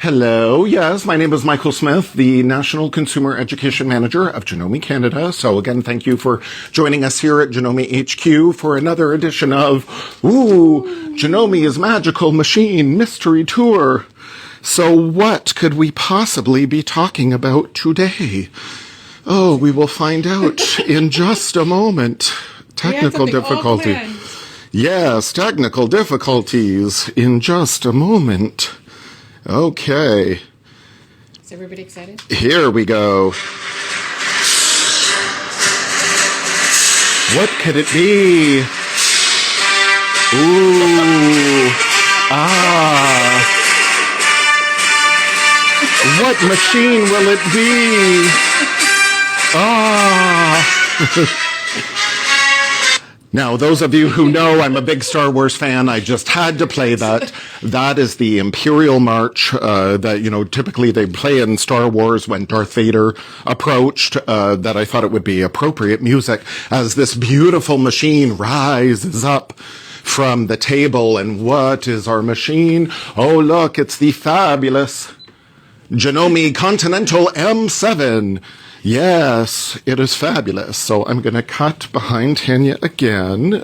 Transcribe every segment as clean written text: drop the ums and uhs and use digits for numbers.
Hello. Yes, my name is Michael Smith, the National Consumer Education Manager of Janome Canada. So again, thank you for joining us here at Janome HQ for another edition of Janome's Magical Machine Mystery Tour. So what could we possibly be talking about today? Oh, we will find out in just a moment. Technical difficulty. Yes, technical difficulties in just a moment. Okay. Is everybody excited? Here we go. What could it be? Ooh. What machine will it be? Now, those of you who know I'm a big Star Wars fan, I just had to play that. That is the Imperial March that, typically they play in Star Wars when Darth Vader approached, that I thought it would be appropriate music as this beautiful machine rises up from the table. And what is our machine? Oh, look, it's the fabulous Janome Continental M7. Yes, it is fabulous. So I'm going to cut behind Tanya again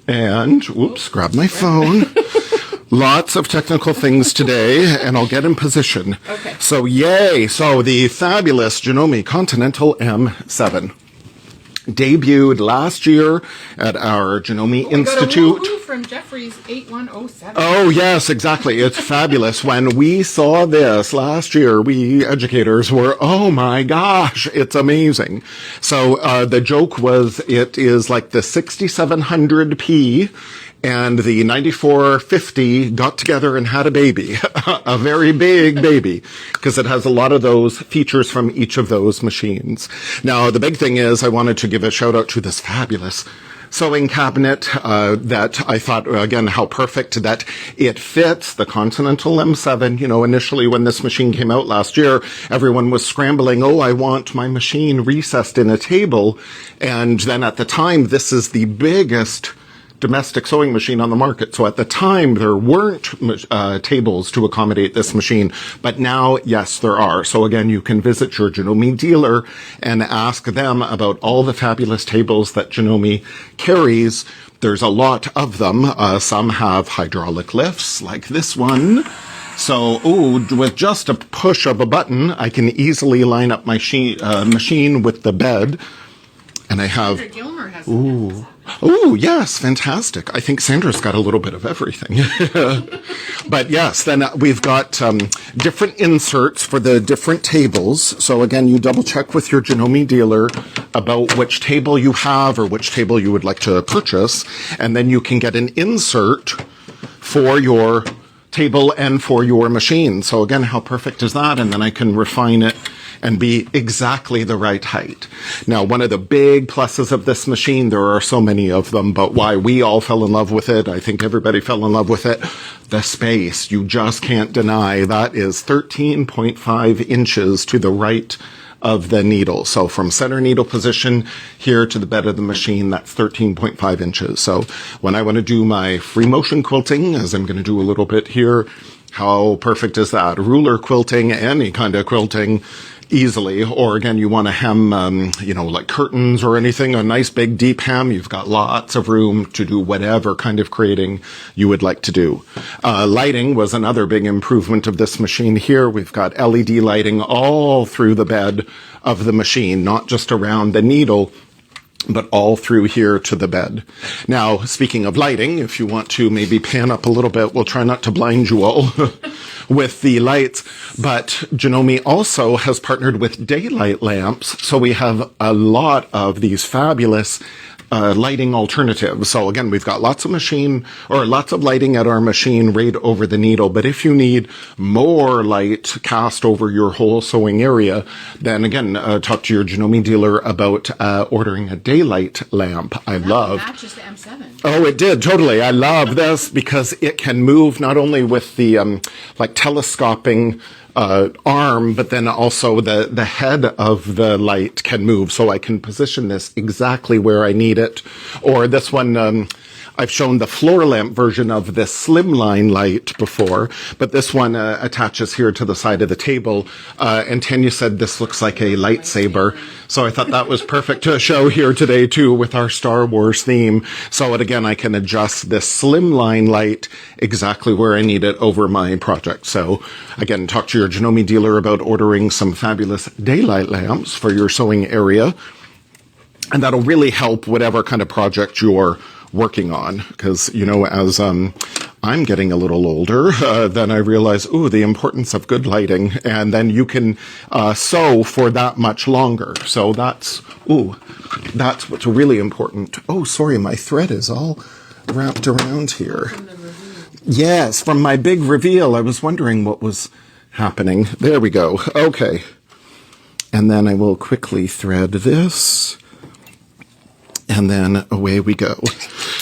and, grab my phone. Lots of technical things today, and I'll get in position. Okay. So yay. So the fabulous Janome Continental M7 debuted last year at our Janome Institute. Got a woo-hoo from Jeffrey's 8107. Oh, yes, exactly. It's fabulous. When we saw this last year, we educators were, oh my gosh, it's amazing. So the joke was it is like the 6700P and the 9450 got together and had a baby, a very big baby, because it has a lot of those features from each of those machines. Now, the big thing is I wanted to give a shout out to this fabulous sewing cabinet that I thought, again, how perfect that it fits the Continental M7. Initially when this machine came out last year, everyone was scrambling, I want my machine recessed in a table. And then at the time, this is the biggest domestic sewing machine on the market. So at the time, there weren't tables to accommodate this machine, but now, yes, there are. So again, you can visit your Janome dealer and ask them about all the fabulous tables that Janome carries. There's a lot of them. Some have hydraulic lifts, like this one. So, with just a push of a button, I can easily line up my machine with the bed. And I have... Gilmer has yes, fantastic. I think Sandra's got a little bit of everything. But yes, then we've got different inserts for the different tables. So again, you double check with your Janome dealer about which table you have or which table you would like to purchase. And then you can get an insert for your table and for your machine. So again, how perfect is that? And then I can refine it and be exactly the right height. Now, one of the big pluses of this machine, there are so many of them, but why we all fell in love with it, I think everybody fell in love with it, the space. You just can't deny that is 13.5 inches to the right of the needle. So from center needle position here to the bed of the machine, that's 13.5 inches. So when I want to do my free motion quilting, as I'm going to do a little bit here, how perfect is that? Ruler quilting, any kind of quilting, easily. Or again, you want to hem, like curtains or anything, a nice big deep hem. You've got lots of room to do whatever kind of creating you would like to do. Lighting was another big improvement of this machine here. We've got LED lighting all through the bed of the machine, not just around the needle, but all through here to the bed. Now, speaking of lighting, if you want to maybe pan up a little bit, we'll try not to blind you all with the lights, but Janome also has partnered with daylight lamps, so we have a lot of these fabulous lighting alternatives. So again, we've got lots of lighting at our machine right over the needle. But if you need more light cast over your whole sewing area, then again, talk to your Janome dealer about ordering a daylight lamp. That matches the M7. Oh, it did, totally. I love this because it can move not only with the telescoping arm, but then also the head of the light can move, so I can position this exactly where I need it. Or this one, I've shown the floor lamp version of this slimline light before, but this one attaches here to the side of the table. And Tanya said this looks like a lightsaber. So I thought that was perfect to show here today too with our Star Wars theme. So again, I can adjust this slimline light exactly where I need it over my project. So again, talk to your Janome dealer about ordering some fabulous daylight lamps for your sewing area. And that'll really help whatever kind of project you're working on. Because, you know, as I'm getting a little older, then I realize, the importance of good lighting. And then you can sew for that much longer. So that's what's really important. Oh, sorry, my thread is all wrapped around here. Yes, from my big reveal. I was wondering what was happening. There we go. Okay. And then I will quickly thread this. And then away we go.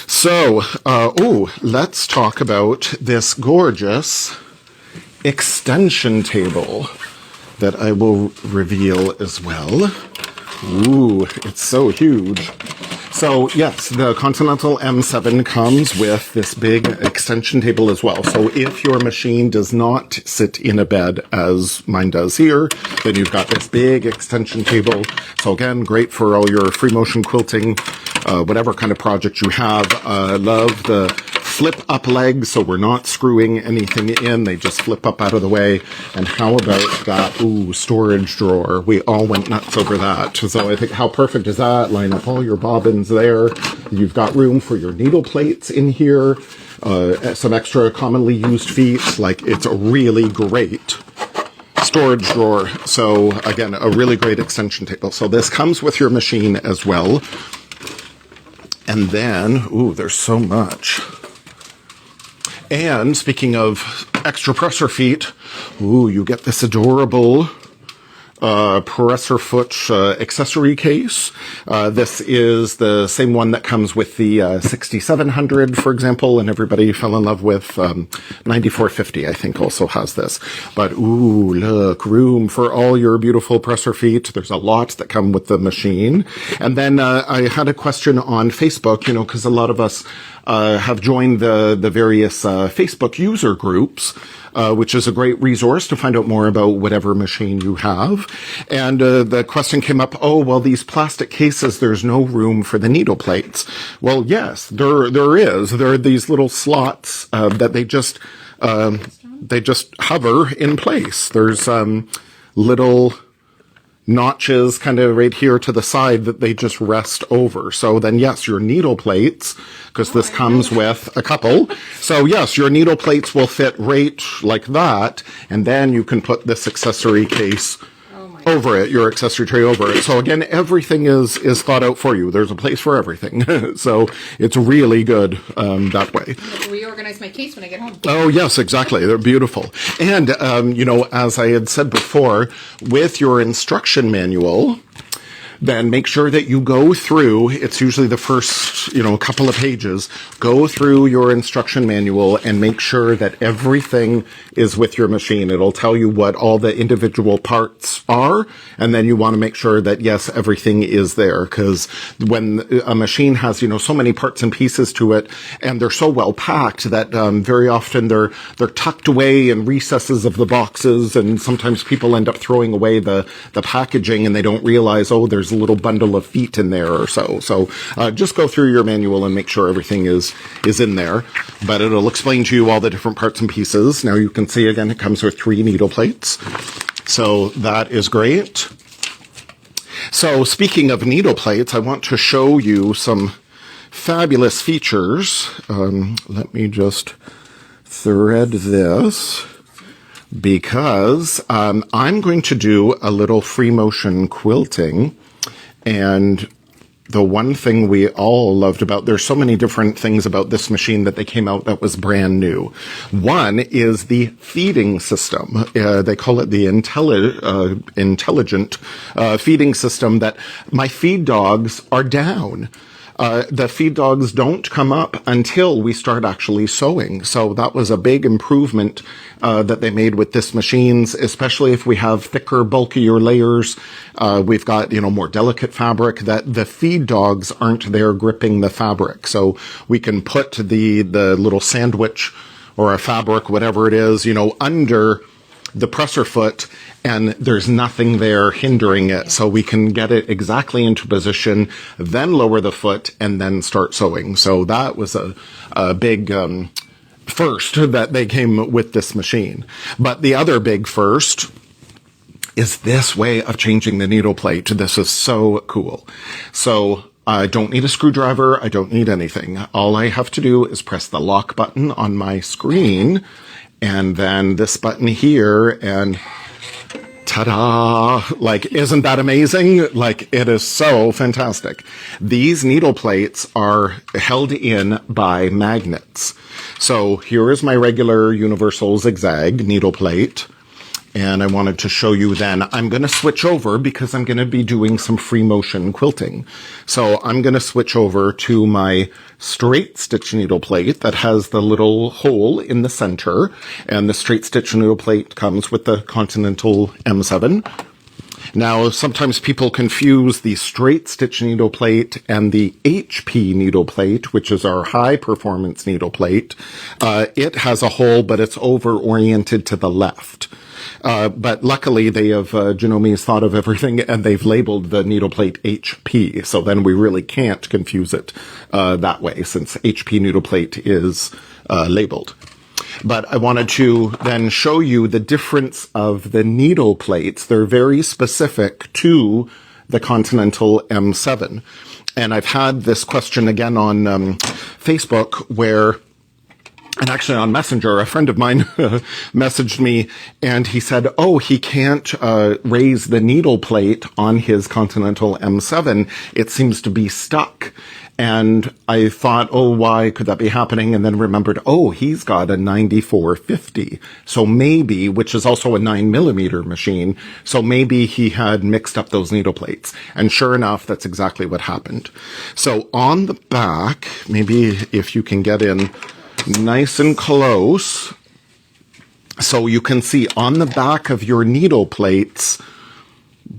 So, let's talk about this gorgeous extension table that I will reveal as well. Ooh, it's so huge. So, yes, the Continental M7 comes with this big extension table as well. So if your machine does not sit in a bed as mine does here, then you've got this big extension table. So again, great for all your free motion quilting, whatever kind of project you have. Love the flip up legs, so we're not screwing anything in. They just flip up out of the way. And how about that, storage drawer? We all went nuts over that. So I think, how perfect is that? Line up all your bobbins there. You've got room for your needle plates in here. Some extra commonly used feet. Like, it's a really great storage drawer. So again, a really great extension table. So this comes with your machine as well. And then, there's so much. And speaking of extra presser feet, you get this adorable presser foot accessory case. This is the same one that comes with the 6700, for example, and everybody fell in love with 9450, I think, also has this. But look, room for all your beautiful presser feet. There's a lot that come with the machine. And then I had a question on Facebook, because a lot of us have joined the various Facebook user groups, which is a great resource to find out more about whatever machine you have. And the question came up, these plastic cases, there's no room for the needle plates. Well, yes, there is. There are these little slots that they just hover in place. There's little notches kind of right here to the side that they just rest over. So then, yes, your needle plates, because this comes with a couple. So yes, your needle plates will fit right like that. And then you can put this accessory case over it, your accessory tray over it. So again, everything is thought out for you. There's a place for everything. So it's really good that way. I'll reorganize my case when I get home. Oh, yes, exactly. They're beautiful. And, as I had said before, with your instruction manual, then make sure that you go through, it's usually the first, couple of pages, go through your instruction manual and make sure that everything is with your machine. It'll tell you what all the individual parts are, and then you want to make sure that, yes, everything is there, because when a machine has, so many parts and pieces to it, and they're so well packed that very often they're tucked away in recesses of the boxes, and sometimes people end up throwing away the packaging, and they don't realize, there's a little bundle of feet in there or so. So just go through your manual and make sure everything is in there. But it'll explain to you all the different parts and pieces. Now you can see, again, it comes with 3 needle plates. So that is great. So speaking of needle plates, I want to show you some fabulous features. Let me just thread this, because I'm going to do a little free motion quilting. And the one thing we all loved about, there's so many different things about this machine that they came out that was brand new. One is the feeding system. They call it the intelligent feeding system, that my feed dogs are down. The feed dogs don't come up until we start actually sewing. So that was a big improvement that they made with this machines, especially if we have thicker, bulkier layers. We've got, more delicate fabric, that the feed dogs aren't there gripping the fabric. So we can put the little sandwich or a fabric, whatever it is, under the presser foot, and there's nothing there hindering it. So we can get it exactly into position, then lower the foot, and then start sewing. So that was a big first that they came with this machine. But the other big first is this way of changing the needle plate. This is so cool. So I don't need a screwdriver. I don't need anything. All I have to do is press the lock button on my screen, and then this button here, and ta-da! Isn't that amazing? It is so fantastic. These needle plates are held in by magnets. So here is my regular universal zigzag needle plate. And I wanted to show you then, I'm going to switch over because I'm going to be doing some free motion quilting. So I'm going to switch over to my straight stitch needle plate that has the little hole in the center. And the straight stitch needle plate comes with the Continental M7. Now, sometimes people confuse the straight stitch needle plate and the HP needle plate, which is our high performance needle plate. It has a hole, but it's over oriented to the left. But luckily they have, Janome's thought of everything, and they've labeled the needle plate HP. So then we really can't confuse it, that way, since HP needle plate is, labeled. But I wanted to then show you the difference of the needle plates. They're very specific to the Continental M7. And I've had this question again on, Facebook where, and actually on Messenger, a friend of mine messaged me, and he said, he can't raise the needle plate on his Continental M7. It seems to be stuck. And I thought, why could that be happening? And then remembered, he's got a 9450. So maybe, which is also a 9mm machine, so maybe he had mixed up those needle plates. And sure enough, that's exactly what happened. So on the back, maybe if you can get in nice and close, so you can see on the back of your needle plates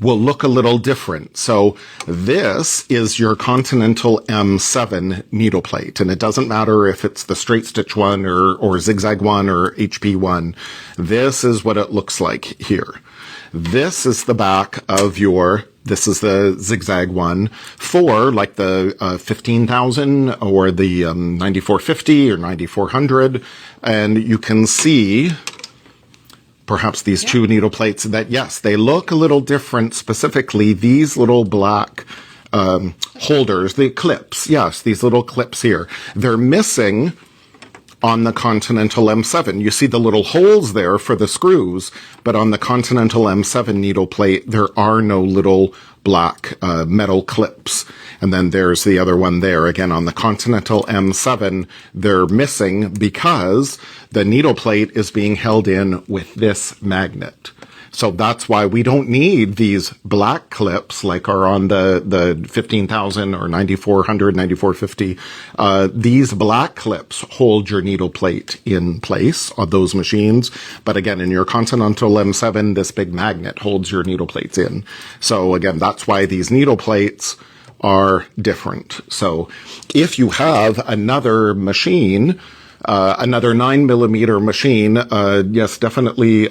will look a little different. So this is your Continental M7 needle plate, and it doesn't matter if it's the straight stitch one or zigzag one or HP one. This is what it looks like here. This is the back of this is the zigzag one for the 15,000 or the 9450 or 9400. And you can see perhaps these two needle plates that, yes, they look a little different, specifically these little black holders, the clips. Yes, these little clips here. They're missing on the Continental M7. You see the little holes there for the screws, but on the Continental M7 needle plate, there are no little black metal clips. And then there's the other one there. Again, on the Continental M7, they're missing because the needle plate is being held in with this magnet. So that's why we don't need these black clips like are on the 15,000 or 9400, 9450. These black clips hold your needle plate in place on those machines. But again, in your Continental M7, this big magnet holds your needle plates in. So again, that's why these needle plates are different. So if you have another machine, another 9mm machine, yes, definitely,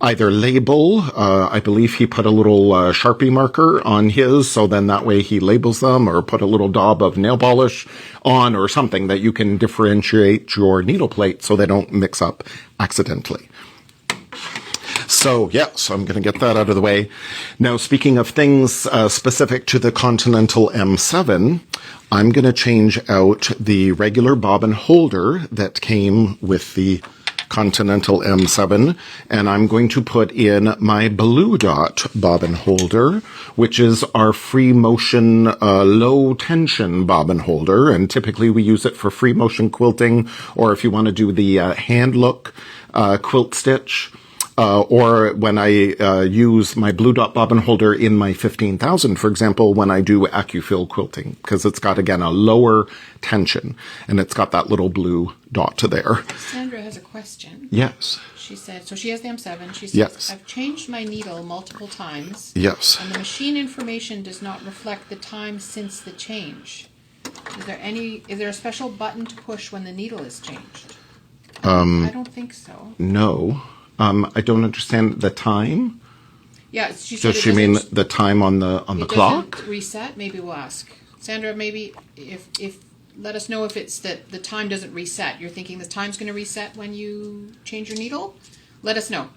either label, I believe he put a little, Sharpie marker on his, so then that way he labels them, or put a little daub of nail polish on or something that you can differentiate your needle plate so they don't mix up accidentally. So, yes, I'm going to get that out of the way. Now, speaking of things specific to the Continental M7, I'm going to change out the regular bobbin holder that came with the Continental M7, and I'm going to put in my Blue Dot bobbin holder, which is our free motion low tension bobbin holder, and typically we use it for free motion quilting, or if you want to do the hand look quilt stitch. or when I use my blue dot bobbin holder in my 15,000, for example, when I do AccuFill quilting, because it's got, again, a lower tension, and it's got that little blue dot there. Sandra has a question. Yes. She said, so she has the M7. She says, Yes. I've changed my needle multiple times. Yes. And the machine information does not reflect the time since the change. Is there a special button to push when the needle is changed? I don't think so. No. I don't understand the time. Yeah, she said. Does she mean the time on the clock? Doesn't reset? Maybe we'll ask Sandra. Maybe if let us know if it's that the time doesn't reset. You're thinking the time's going to reset when you change your needle? Let us know.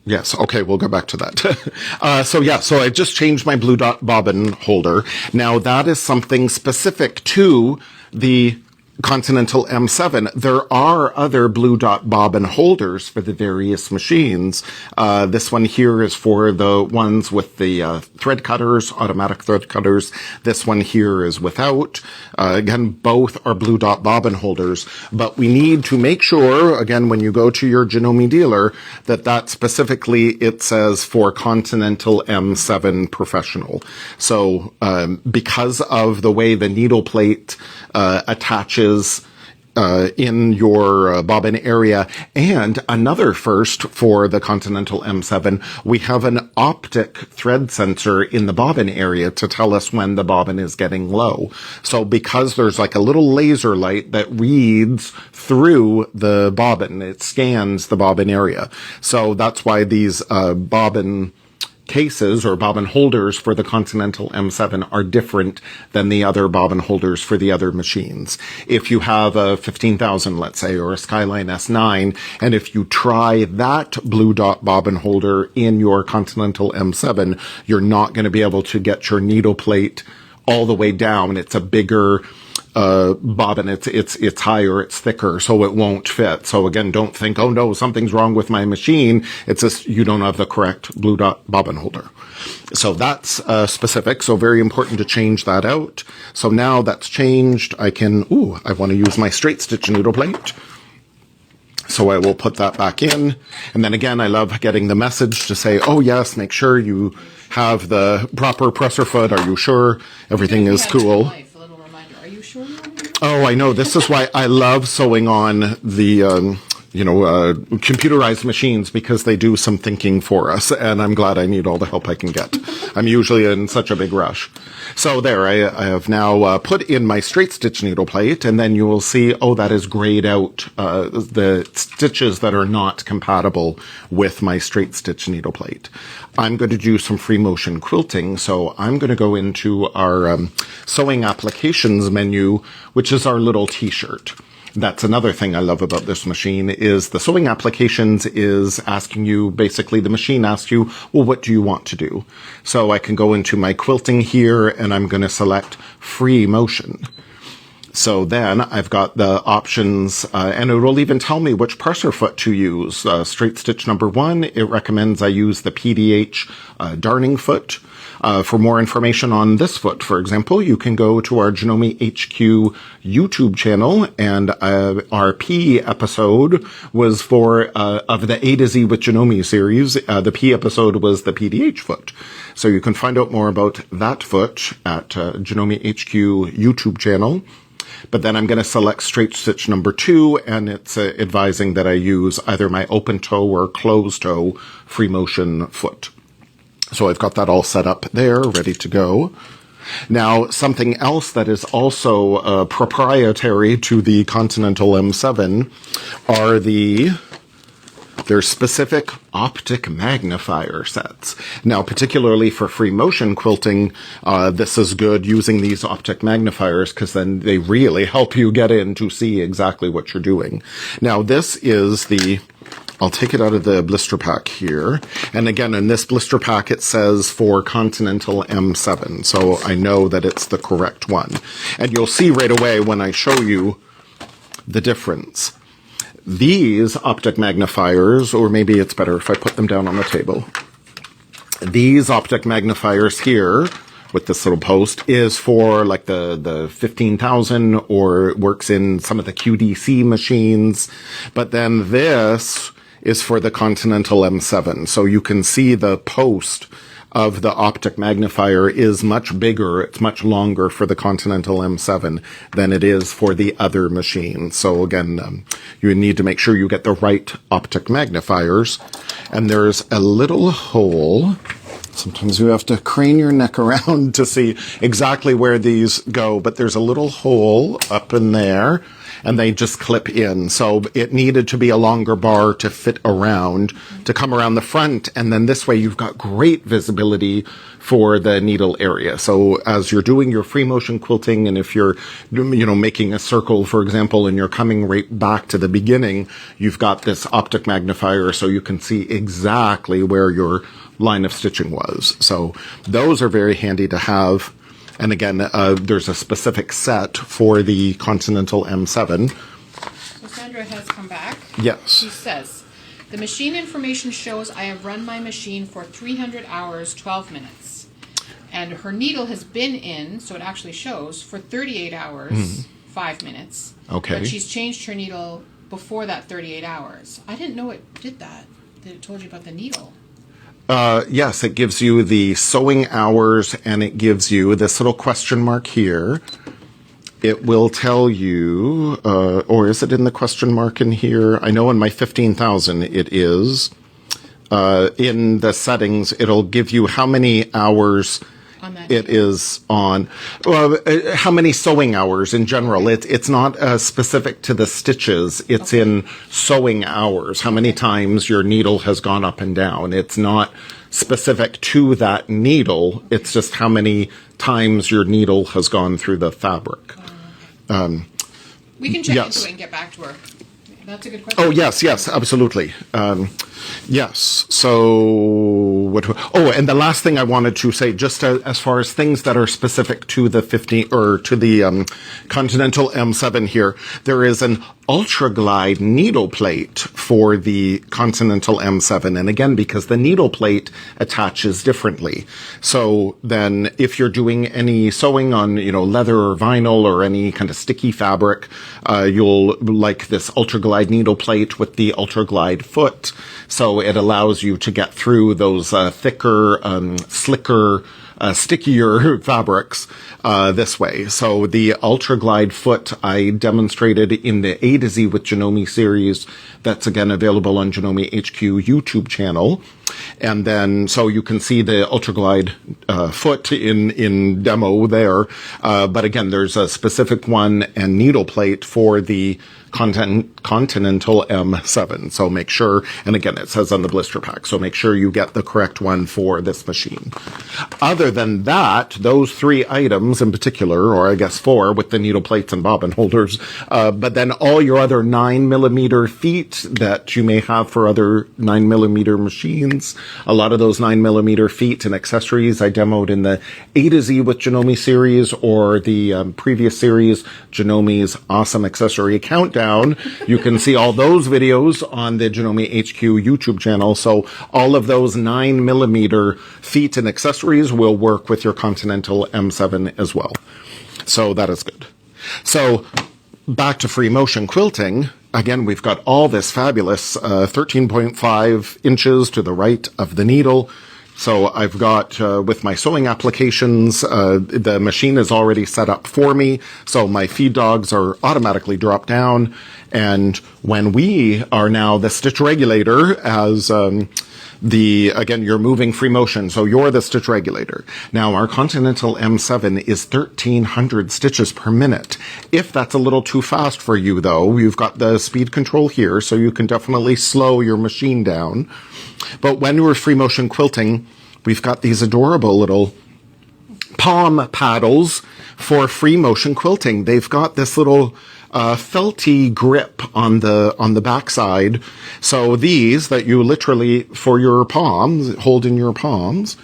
Yes. Okay. We'll go back to that. So I just changed my blue dot bobbin holder. Now that is something specific to the Continental M7. There are other blue dot bobbin holders for the various machines. This one here is for the ones with the thread cutters, automatic thread cutters. This one here is without. Again, both are blue dot bobbin holders, but we need to make sure, again, when you go to your Janome dealer, that specifically it says for Continental M7 Professional. So because of the way the needle plate attaches in your bobbin area. And another first for the Continental M7, we have an optic thread sensor in the bobbin area to tell us when the bobbin is getting low. So because there's like a little laser light that reads through the bobbin, it scans the bobbin area. So that's why these bobbin cases or bobbin holders for the Continental M7 are different than the other bobbin holders for the other machines. If you have a 15,000, let's say, or a Skyline S9, and if you try that blue dot bobbin holder in your Continental M7, you're not going to be able to get your needle plate all the way down. It's a bigger bobbin, it's higher, it's thicker, so it won't fit. So again, don't think, oh no, something's wrong with my machine. It's just you don't have the correct blue dot bobbin holder. So that's specific, so very important to change that out. So now that's changed, I want to use my straight stitch needle plate. So I will put that back in. And then again, I love getting the message to say, oh yes, make sure you have the proper presser foot. Are you sure everything is cool? Oh, I know. This is why I love sewing on the, computerized machines, because they do some thinking for us. And I'm glad I need all the help I can get. I'm usually in such a big rush. So there, I have now put in my straight stitch needle plate, and then you will see, that is grayed out the stitches that are not compatible with my straight stitch needle plate. I'm going to do some free motion quilting, so I'm going to go into our sewing applications menu, which is our little t-shirt. That's another thing I love about this machine is the sewing applications is asking you, basically the machine asks you, well, what do you want to do? So I can go into my quilting here and I'm going to select free motion. So then I've got the options, and it will even tell me which presser foot to use. Straight stitch number 1, it recommends I use the PDH darning foot. For more information on this foot, for example, you can go to our Janome HQ YouTube channel, and our P episode was for of the A to Z with Janome series. The P episode was the PDH foot. So you can find out more about that foot at Janome HQ YouTube channel. But then I'm going to select straight stitch number 2, and it's advising that I use either my open toe or closed toe free motion foot. So I've got that all set up there, ready to go. Now, something else that is also proprietary to the Continental M7 are their specific optic magnifier sets. Now, particularly for free motion quilting, this is good using these optic magnifiers because then they really help you get in to see exactly what you're doing. Now, this is I'll take it out of the blister pack here. And again, in this blister pack, it says for Continental M7. So I know that it's the correct one. And you'll see right away when I show you the difference. These optic magnifiers, or maybe it's better if I put them down on the table. These optic magnifiers here, with this little post, is for like the 15,000, or it works in some of the QDC machines. But then this is for the Continental M7. So you can see the post of the optic magnifier is much bigger, it's much longer for the Continental M7 than it is for the other machine. So again, you need to make sure you get the right optic magnifiers. And there's a little hole. Sometimes you have to crane your neck around to see exactly where these go, but there's a little hole up in there, and they just clip in. So it needed to be a longer bar to fit around, to come around the front, and then this way you've got great visibility for the needle area. So as you're doing your free motion quilting, and if you're, making a circle, for example, and you're coming right back to the beginning, you've got this optic magnifier so you can see exactly where your line of stitching was. So those are very handy to have. And again, there's a specific set for the Continental M7. So Sandra has come back. Yes. She says, the machine information shows I have run my machine for 300 hours, 12 minutes. And her needle has been in, so it actually shows, for 38 hours, 5 minutes. Okay. But she's changed her needle before that 38 hours. I didn't know it did that it told you about the needle. Yes, it gives you the sewing hours, and it gives you this little question mark here. It will tell you, or is it in the question mark in here? I know in my 15,000 it is. In the settings, it'll give you how many hours it is on. How many sewing hours in general. It's not specific to the stitches. It's in sewing hours, how many times your needle has gone up and down. It's not specific to that needle. It's just how many times your needle has gone through the fabric. We can check into it and get back to her. That's a good question. Oh, yes, absolutely. Yes. So, and the last thing I wanted to say, just as far as things that are specific to the Continental M7 here, there is an Ultra Glide needle plate for the Continental M7. And again, because the needle plate attaches differently. So then if you're doing any sewing on, leather or vinyl or any kind of sticky fabric, you'll like this Ultra Glide needle plate with the Ultra Glide foot. So it allows you to get through those thicker, slicker, stickier fabrics this way. So the Ultra Glide foot I demonstrated in the A to Z with Janome series. That's again available on Janome HQ YouTube channel. And then, so you can see the Ultra Glide foot in demo there. But again, there's a specific one and needle plate for the Continental M7. So make sure, and again, it says on the blister pack, so make sure you get the correct one for this machine. Other than that, those 3 items in particular, or I guess 4 with the needle plates and bobbin holders, but then all your other 9mm feet that you may have for other 9mm machines, a lot of those 9mm feet and accessories I demoed in the A to Z with Janome series, or the previous series, Janome's Awesome Accessory Countdown. You can see all those videos on the Janome HQ YouTube channel. So all of those 9mm feet and accessories will work with your Continental M7 as well. So that is good. So back to free motion quilting. Again, we've got all this fabulous 13.5 inches to the right of the needle. So I've got, with my sewing applications, the machine is already set up for me. So my feed dogs are automatically dropped down. And when we are now the stitch regulator as, again, you're moving free motion. So you're the stitch regulator. Now our Continental M7 is 1,300 stitches per minute. If that's a little too fast for you though, you've got the speed control here. So you can definitely slow your machine down. But when we're free motion quilting, we've got these adorable little palm paddles for free motion quilting. They've got this little felty grip on the backside. So these that you literally, for your palms, hold in your palms,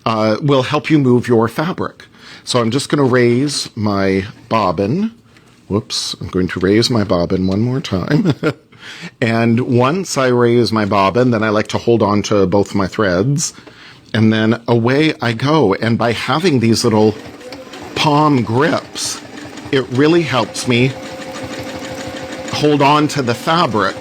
will help you move your fabric. So I'm just going to raise my bobbin. Whoops, I'm going to raise my bobbin one more time. And once I raise my bobbin, then I like to hold on to both my threads, and then away I go. And by having these little palm grips, it really helps me hold on to the fabric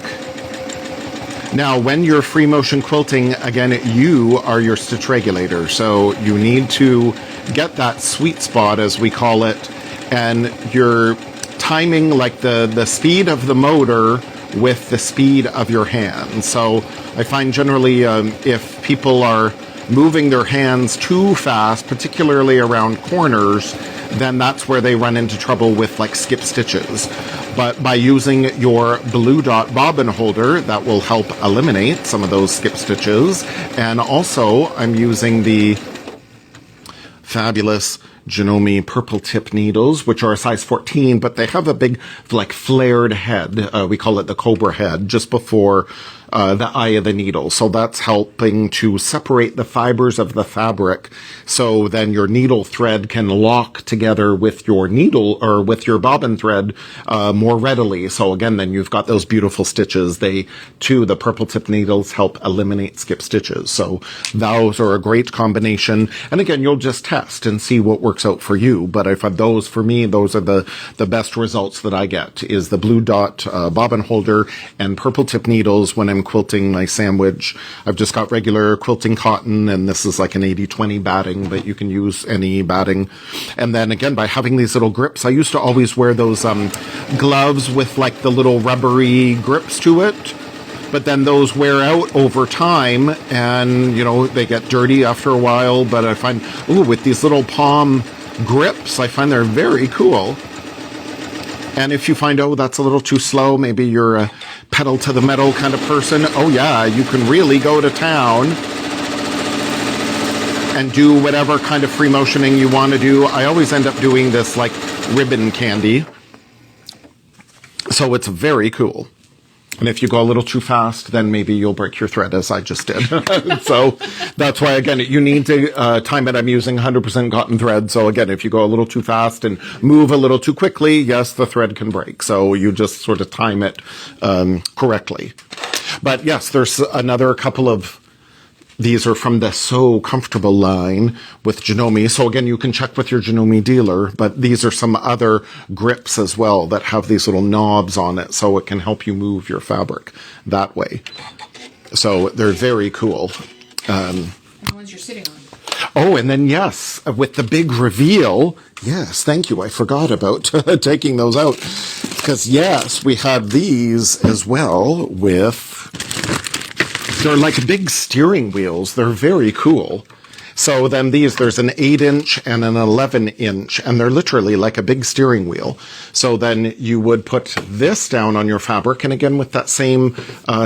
Now, when you're free motion quilting, again, you are your stitch regulator. So you need to get that sweet spot, as we call it, and you're timing like the speed of the motor with the speed of your hand. So I find generally if people are moving their hands too fast, particularly around corners, then that's where they run into trouble with like skip stitches. But by using your blue dot bobbin holder, that will help eliminate some of those skip stitches. And also, I'm using the fabulous Janome purple tip needles, which are a size 14, but they have a big, like, flared head. We call it the cobra head, just before the eye of the needle. So that's helping to separate the fibers of the fabric. So then your needle thread can lock together with your needle or with your bobbin thread more readily. So again, then you've got those beautiful stitches. The purple tip needles help eliminate skip stitches. So those are a great combination. And again, you'll just test and see what works out for you. But I find those, for me, those are the best results that I get, is the blue dot bobbin holder and purple tip needles when I'm quilting my sandwich. I've just got regular quilting cotton, and this is like an 80-20 batting, but you can use any batting. And then again, by having these little grips, I used to always wear those gloves with like the little rubbery grips to it. But then those wear out over time, and, you know, they get dirty after a while. But I find, with these little palm grips, I find they're very cool. And if you find, that's a little too slow, maybe you're a pedal to the metal kind of person, you can really go to town and do whatever kind of free motioning you want to do. I always end up doing this like ribbon candy. So it's very cool. And if you go a little too fast, then maybe you'll break your thread, as I just did. So that's why, again, you need to time it. I'm using 100% cotton thread. So again, if you go a little too fast and move a little too quickly, yes, the thread can break. So you just sort of time it correctly. But yes, there's another couple of, these are from the So Comfortable line with Janome. So again, you can check with your Janome dealer, but these are some other grips as well that have these little knobs on it, so it can help you move your fabric that way. So they're very cool. And the ones you're sitting on. Oh, and then yes, with the big reveal, yes, thank you. I forgot about taking those out. Because yes, we have these as well they're like big steering wheels. They're very cool. So then there's an 8-inch and an 11-inch, and they're literally like a big steering wheel. So then you would put this down on your fabric, and again with that same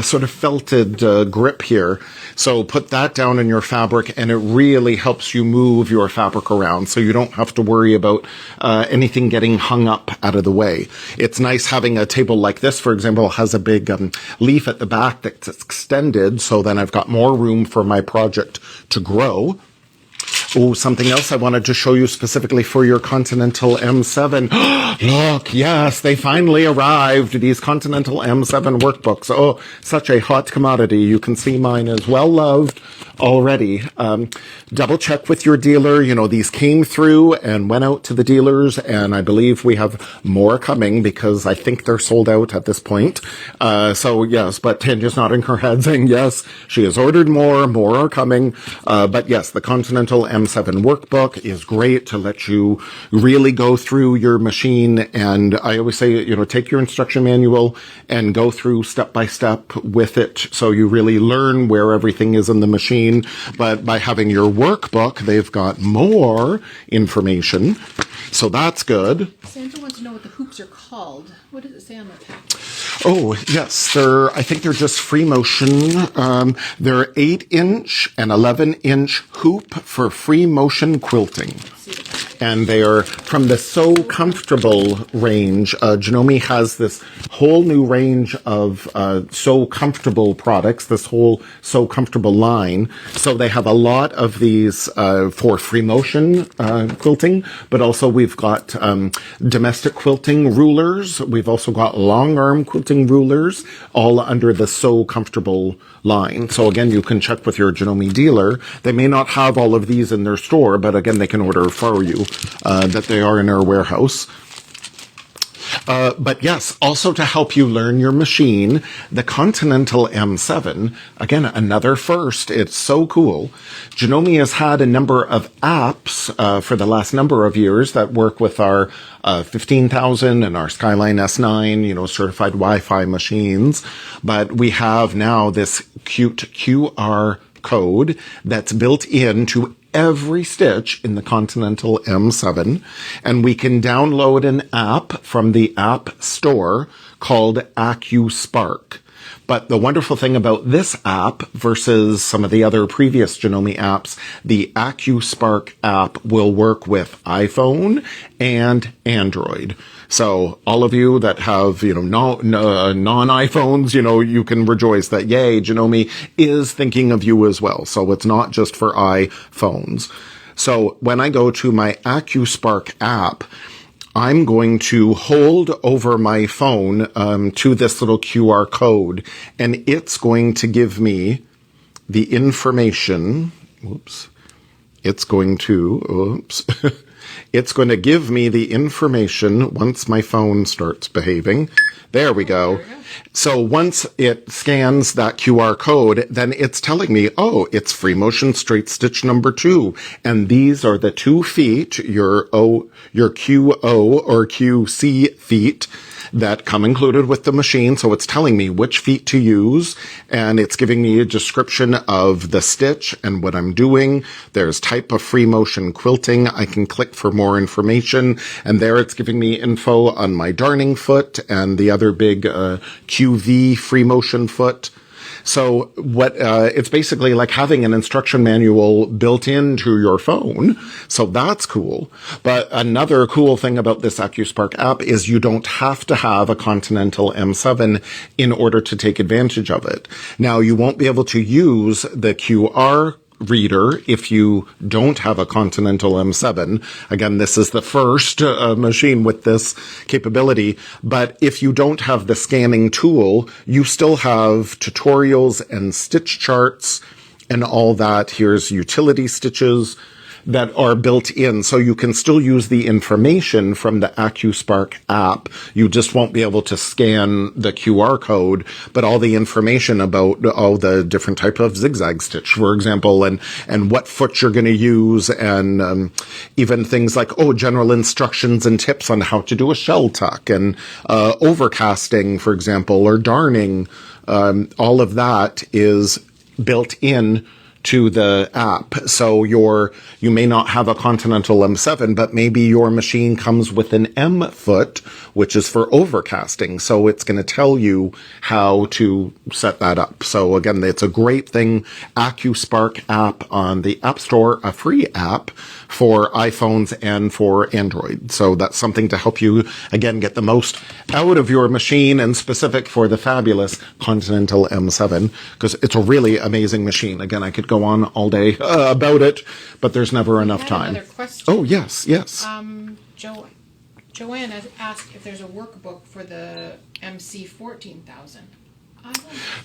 sort of felted grip here. So put that down in your fabric, and it really helps you move your fabric around, so you don't have to worry about anything getting hung up out of the way. It's nice having a table like this, for example, has a big leaf at the back that's extended, so then I've got more room for my project to grow. Oh, something else I wanted to show you specifically for your Continental M7. Look, yes, they finally arrived, these Continental M7 workbooks. Oh, such a hot commodity. You can see mine is well loved already. Double check with your dealer. You know, these came through and went out to the dealers, and I believe we have more coming because I think they're sold out at this point. So yes, but Tanya's nodding her head saying yes, she has ordered more are coming. But yes, the Continental M7 workbook is great to let you really go through your machine. And I always say, you know, take your instruction manual and go through step by step with it, so you really learn where everything is in the machine. But by having your workbook, they've got more information, so that's good. Sandra wants to know what the hoops are called. What does it say on the package? Oh, yes, I think they're just free motion. They're 8-inch and 11-inch hoop for free motion quilting. And they are from the So Comfortable range. Janome has this whole new range of So Comfortable products, this whole So Comfortable line. So they have a lot of these for free motion quilting, but also we've got domestic quilting rulers. We've also got long arm quilting rulers, all under the So Comfortable line. So again, you can check with your Janome dealer. They may not have all of these in their store, but again, they can order for you that they are in our warehouse. But yes, also to help you learn your machine, the Continental M7, again, another first. It's so cool. Janome has had a number of apps for the last number of years that work with our 15,000 and our Skyline S9, certified Wi-Fi machines. But we have now this cute QR code that's built into every stitch in the Continental M7, and we can download an app from the App Store called AcuSpark. But the wonderful thing about this app versus some of the other previous Janome apps, the AcuSpark app will work with iPhone and Android. So all of you that have, non-iPhones, you can rejoice that, yay, Janome is thinking of you as well. So it's not just for iPhones. So when I go to my AcuSpark app, I'm going to hold over my phone to this little QR code, and it's going to give me the information. It's going to give me the information once my phone starts behaving. There we go. So once it scans that QR code, then it's telling me, oh, it's free motion straight stitch number 2. And these are the 2 feet, your QO or QC feet that come included with the machine. So it's telling me which feet to use, and it's giving me a description of the stitch and what I'm doing. There's type of free motion quilting. I can click for more information, and there it's giving me info on my darning foot and the other big QV free motion foot. So it's basically like having an instruction manual built into your phone. So that's cool. But another cool thing about this AcuSpark app is you don't have to have a Continental M7 in order to take advantage of it. Now, you won't be able to use the QR reader if you don't have a Continental M7. Again, this is the first machine with this capability. But if you don't have the scanning tool, you still have tutorials and stitch charts and all that. Here's utility stitches that are built in. So you can still use the information from the AcuSpark app. You just won't be able to scan the QR code, but all the information about all the different type of zigzag stitch, for example, and what foot you're going to use, and even things like, general instructions and tips on how to do a shell tuck, and overcasting, for example, or darning. All of that is built in to the app. So you may not have a Continental M7, but maybe your machine comes with an M foot, which is for overcasting. So it's going to tell you how to set that up. So again, it's a great thing. AcuSpark app on the App Store, a free app for iPhones and for Android. So that's something to help you, again, get the most out of your machine, and specific for the fabulous Continental M7, because it's a really amazing machine. Again, I could go on all day about it, but there's never enough time. Another question. Oh, yes. Joanne has asked if there's a workbook for the MC 14,000.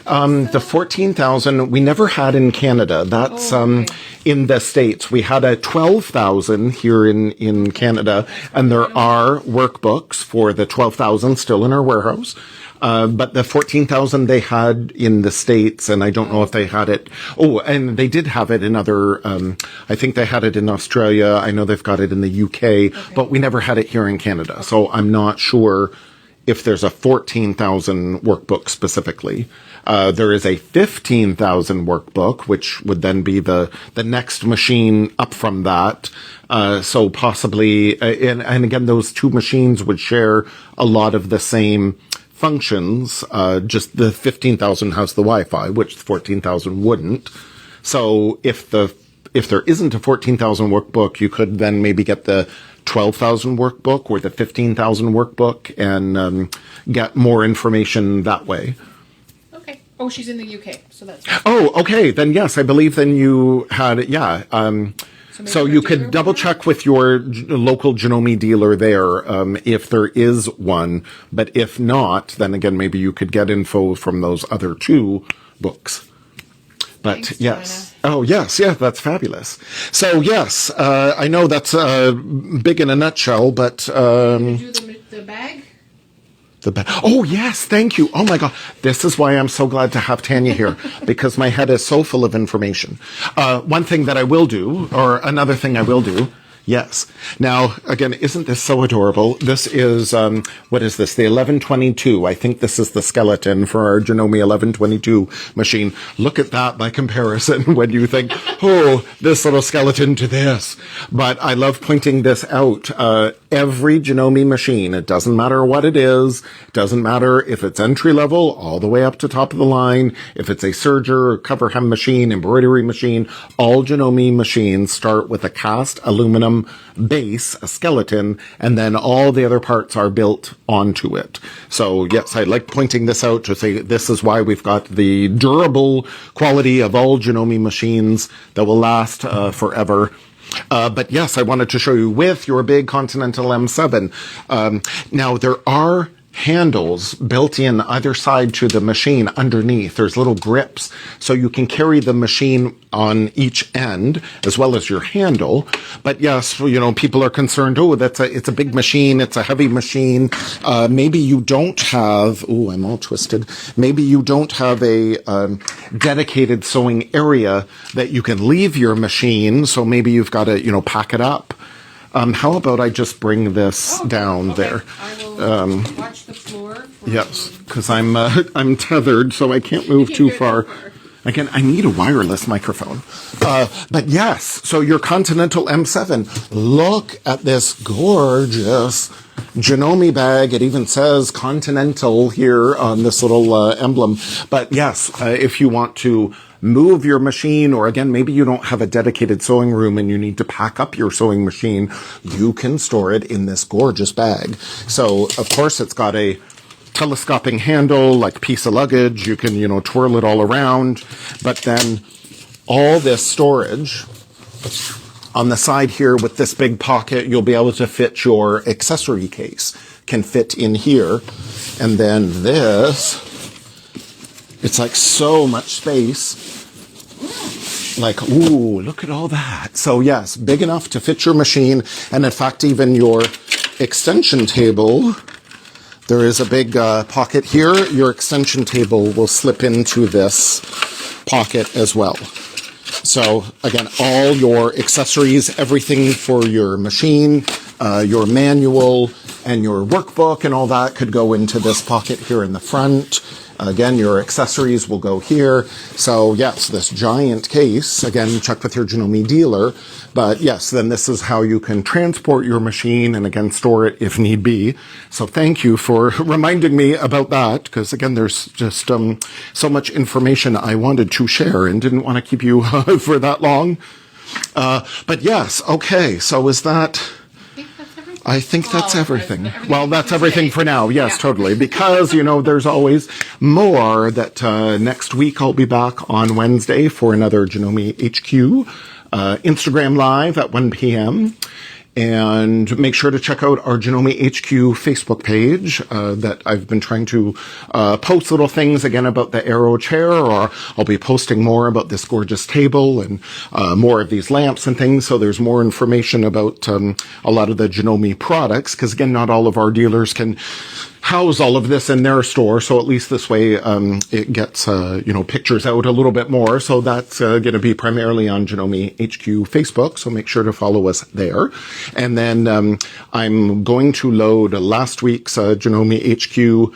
The 14,000 we never had in Canada. That's in the States. We had a 12,000 here in Canada, and there are workbooks for the 12,000 still in our warehouse. But the 14,000 they had in the States, and I don't know if they had it. Oh, and they did have it in other, I think they had it in Australia. I know they've got it in the UK, but we never had it here in Canada. So I'm not sure if there's a 14,000 workbook specifically. There is a 15,000 workbook, which would then be the next machine up from that. So possibly, and again, those two machines would share a lot of the same functions. Just the 15,000 has the Wi-Fi, which the 14,000 wouldn't. So if there isn't a 14,000 workbook, you could then maybe get the 12,000 workbook or the 15,000 workbook and get more information that way. Okay. Oh, she's in the UK, so that's fine. Oh, okay. Then yes, I believe then you had it. Yeah. So you could double check with your local Janome dealer there if there is one. But if not, then again, maybe you could get info from those other two books. But Thanks, yes. Oh, yes. Yeah, that's fabulous. So yes, I know that's big in a nutshell, but Do the bag? the bed. Oh, yes, thank you. Oh, my God. This is why I'm so glad to have Tanya here, because my head is so full of information. One thing that I will do, or another thing I will do, yes. Now, again, isn't this so adorable? This is, what is this? The 1122. I think this is the skeleton for our Janome 1122 machine. Look at that by comparison when you think, oh, this little skeleton to this. But I love pointing this out. Every Janome machine, it doesn't matter what it is, it doesn't matter if it's entry level all the way up to top of the line, if it's a serger, cover hem machine, embroidery machine, all Janome machines start with a cast aluminum base, a skeleton, and then all the other parts are built onto it. So yes, I like pointing this out to say this is why we've got the durable quality of all Janome machines that will last forever. But yes, I wanted to show you with your big Continental M7. Now there are handles built in either side to the machine underneath. There's little grips, so you can carry the machine on each end as well as your handle. But yes, you know, people are concerned, oh, it's a big machine, it's a heavy machine. Maybe you don't have, oh, I'm all twisted. Maybe you don't have a dedicated sewing area that you can leave your machine, so maybe you've got to, you know, pack it up. How about I just bring this down there? I will watch the floor. Yes, because I'm tethered, so I can't move too far. Again, I need a wireless microphone. But yes, so your Continental M7. Look at this gorgeous Janome bag. It even says Continental here on this little emblem. But yes, if you want to move your machine, or again, maybe you don't have a dedicated sewing room and you need to pack up your sewing machine, you can store it in this gorgeous bag. So, of course, it's got a telescoping handle, like piece of luggage. You can, you know, twirl it all around. But then all this storage on the side here with this big pocket, you'll be able to fit your accessory case. Can fit in here. And then this, it's like so much space. Like, ooh, look at all that. So yes, big enough to fit your machine. And in fact, even your extension table, there is a big pocket here. Your extension table will slip into this pocket as well. So again, all your accessories, everything for your machine, your manual, and your workbook and all that could go into this pocket here in the front. Again, your accessories will go here. So yes, this giant case, again, check with your Janome dealer. But yes, then this is how you can transport your machine and again, store it if need be. So thank you for reminding me about that, because again, there's just so much information I wanted to share and didn't want to keep you for that long. But yes, okay, so is that... I think that's everything. Well, that's everything for now. Yes, yeah. Totally. Because, you know, there's always more that next week I'll be back on Wednesday for another Janome HQ Instagram Live at 1 p.m. And make sure to check out our Janome HQ Facebook page that I've been trying to post little things again about the Aero chair, or I'll be posting more about this gorgeous table and more of these lamps and things. So there's more information about a lot of the Janome products, because again, not all of our dealers can house all of this in their store. So at least this way it gets, you know, pictures out a little bit more. So that's going to be primarily on Janome HQ Facebook. So make sure to follow us there. And then I'm going to load last week's Janome HQ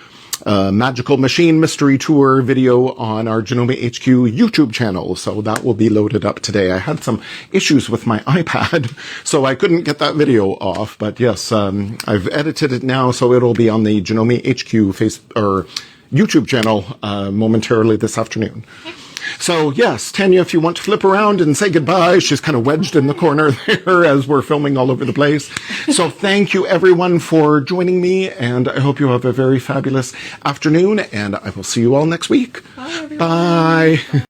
Magical Machine Mystery Tour video on our Janome HQ YouTube channel. So that will be loaded up today. I had some issues with my iPad, so I couldn't get that video off. But yes, I've edited it now, so it'll be on the Janome HQ YouTube channel momentarily this afternoon. So yes, Tanya, if you want to flip around and say goodbye, she's kind of wedged in the corner there as we're filming all over the place. So thank you everyone for joining me, and I hope you have a very fabulous afternoon, and I will see you all next week. Bye, everyone. Bye.